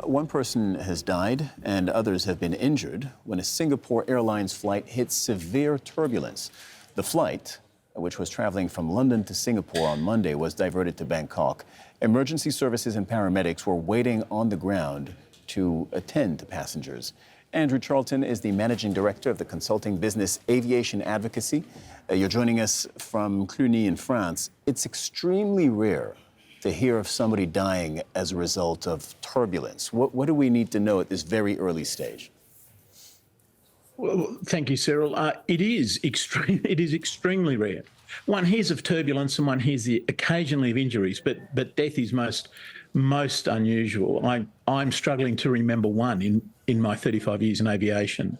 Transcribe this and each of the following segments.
One person has died and others have been injured when a Singapore Airlines flight hit severe turbulence. The flight, which was traveling from London to Singapore on Monday, was diverted to Bangkok. Emergency services and paramedics were waiting on the ground to attend to passengers. Andrew Charlton is the managing director of the consulting business Aviation Advocacy. You're joining us from Cluny in France. It's extremely rare to hear of somebody dying as a result of turbulence. What do we need to know at this very early stage? Well, thank you, Cyril. It is extremely rare. One hears of turbulence and one hears occasionally of injuries, but death is most unusual. I'm struggling to remember one in my 35 years in aviation.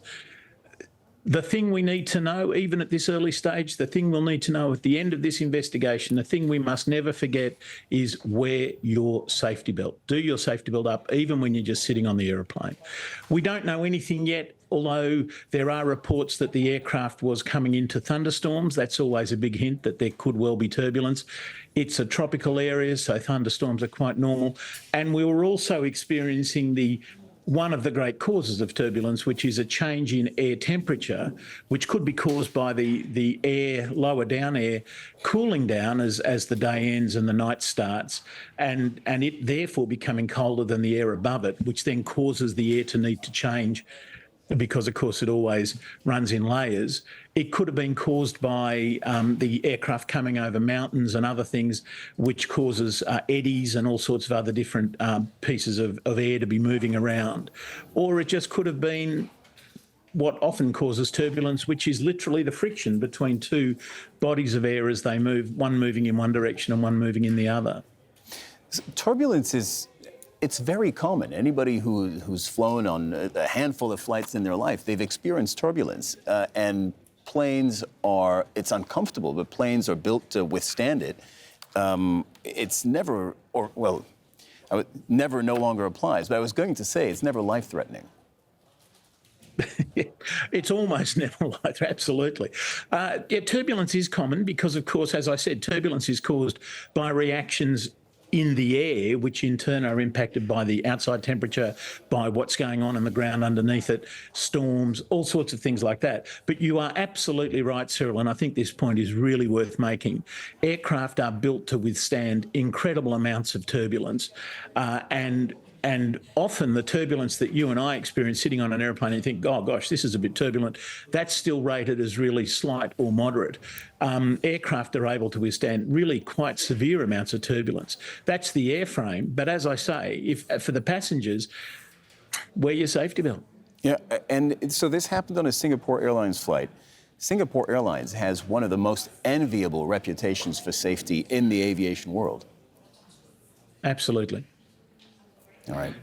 The thing we need to know, even at this early stage, the thing we'll need to know at the end of this investigation, the thing we must never forget is wear your safety belt. Do your safety belt up, even when you're just sitting on the aeroplane. We don't know anything yet, although there are reports that the aircraft was coming into thunderstorms. That's always a big hint that there could well be turbulence. It's a tropical area, so thunderstorms are quite normal. And we were also experiencing one of the great causes of turbulence, which is a change in air temperature, which could be caused by the air, lower down air, cooling down as the day ends and the night starts, and it therefore becoming colder than the air above it, which then causes the air to need to change because, of course, it always runs in layers. It could have been caused by the aircraft coming over mountains and other things, which causes eddies and all sorts of other different pieces of air to be moving around. Or it just could have been what often causes turbulence, which is literally the friction between two bodies of air as they move, one moving in one direction and one moving in the other. Turbulence it's very common. Anybody who's flown on a handful of flights in their life, they've experienced turbulence. And planes it's uncomfortable, but planes are built to withstand it. It's never, never no longer applies. But I was going to say, it's never life-threatening. It's almost never like that, absolutely. Turbulence is common because, of course, as I said, turbulence is caused by reactions in the air, which in turn are impacted by the outside temperature, by what's going on in the ground underneath it, storms, all sorts of things like that. But you are absolutely right, Cyril, and I think this point is really worth making. Aircraft are built to withstand incredible amounts of turbulence, and often the turbulence that you and I experience sitting on an airplane and you think, oh gosh, this is a bit turbulent, that's still rated as really slight or moderate. Aircraft are able to withstand really quite severe amounts of turbulence. That's the airframe. But as I say, for the passengers, wear your safety belt. Yeah, and so this happened on a Singapore Airlines flight. Singapore Airlines has one of the most enviable reputations for safety in the aviation world. Absolutely. All right.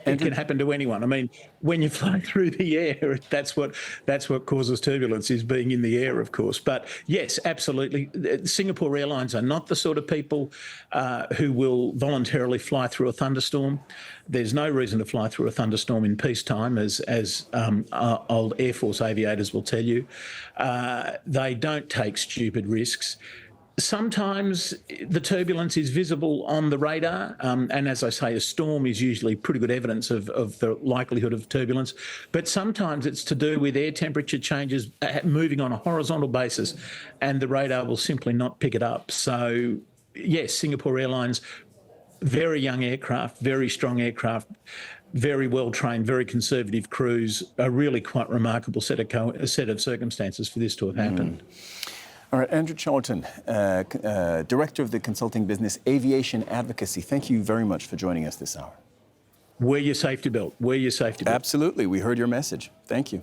It can happen to anyone. I mean, when you fly through the air, that's what causes turbulence, is being in the air, of course. But yes, absolutely. Singapore Airlines are not the sort of people who will voluntarily fly through a thunderstorm. There's no reason to fly through a thunderstorm in peacetime, as old Air Force aviators will tell you. They don't take stupid risks. Sometimes the turbulence is visible on the radar, and as I say, a storm is usually pretty good evidence of the likelihood of turbulence. But sometimes it's to do with air temperature changes moving on a horizontal basis, and the radar will simply not pick it up. So, yes, Singapore Airlines, very young aircraft, very strong aircraft, very well-trained, very conservative crews, a really quite remarkable set of circumstances for this to have happened. All right, Andrew Charlton, Director of the consulting business Aviation Advocacy. Thank you very much for joining us this hour. Wear your safety belt. Wear your safety belt. Absolutely. We heard your message. Thank you.